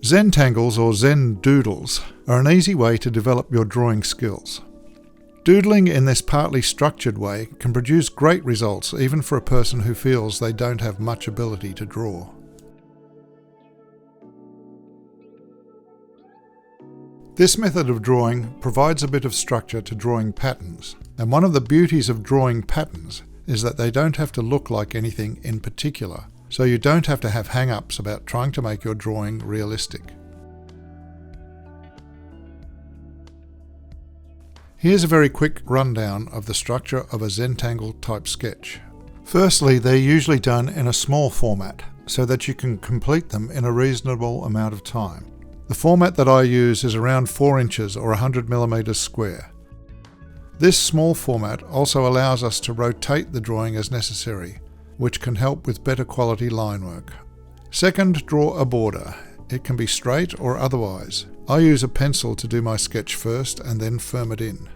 Zentangles or Zen doodles are an easy way to develop your drawing skills. Doodling in this partly structured way can produce great results even for a person who feels they don't have much ability to draw. This method of drawing provides a bit of structure to drawing patterns, and one of the beauties of drawing patterns is that they don't have to look like anything in particular, so you don't have to have hang-ups about trying to make your drawing realistic. Here's a very quick rundown of the structure of a Zentangle type sketch. Firstly, they're usually done in a small format, so that you can complete them in a reasonable amount of time. The format that I use is around 4 inches or 100mm square. This small format also allows us to rotate the drawing as necessary, which can help with better quality line work. Second, draw a border. It can be straight or otherwise. I use a pencil to do my sketch first and then firm it in.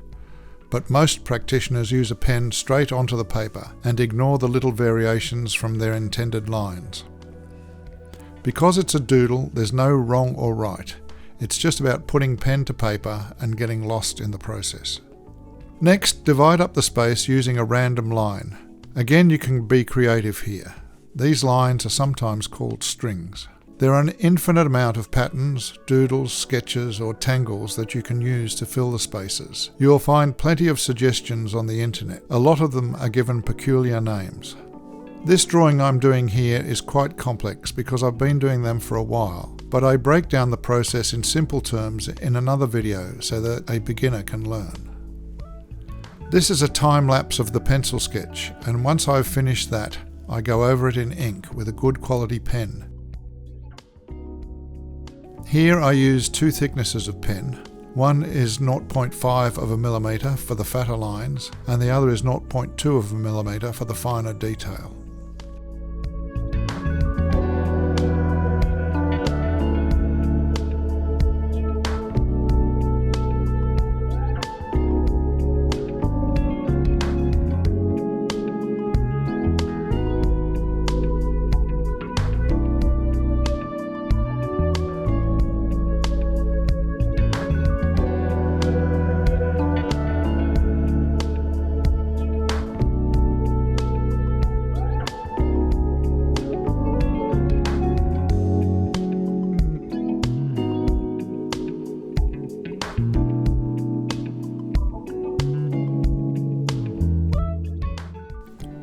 But most practitioners use a pen straight onto the paper and ignore the little variations from their intended lines. Because it's a doodle, there's no wrong or right. It's just about putting pen to paper and getting lost in the process. Next, divide up the space using a random line. Again, you can be creative here. These lines are sometimes called strings. There are an infinite amount of patterns, doodles, sketches or tangles that you can use to fill the spaces. You will find plenty of suggestions on the internet. A lot of them are given peculiar names. This drawing I'm doing here is quite complex because I've been doing them for a while, but I break down the process in simple terms in another video so that a beginner can learn. This is a time lapse of the pencil sketch, and once I've finished that, I go over it in ink with a good quality pen. Here I use 2 thicknesses of pen. One is 0.5 of a millimeter for the fatter lines, and the other is 0.2 of a millimeter for the finer detail.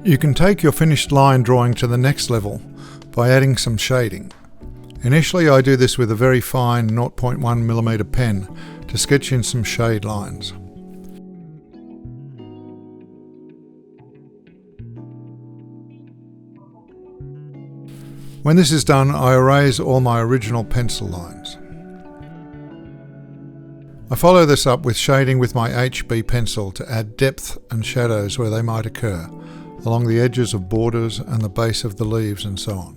You can take your finished line drawing to the next level by adding some shading. Initially I do this with a very fine 0.1mm pen to sketch in some shade lines. When this is done, I erase all my original pencil lines. I follow this up with shading with my HB pencil to add depth and shadows where they might occur, along the edges of borders and the base of the leaves and so on.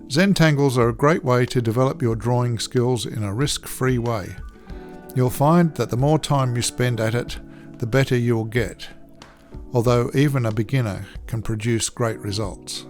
Zentangles are a great way to develop your drawing skills in a risk-free way. You'll find that the more time you spend at it, the better you'll get, although even a beginner can produce great results.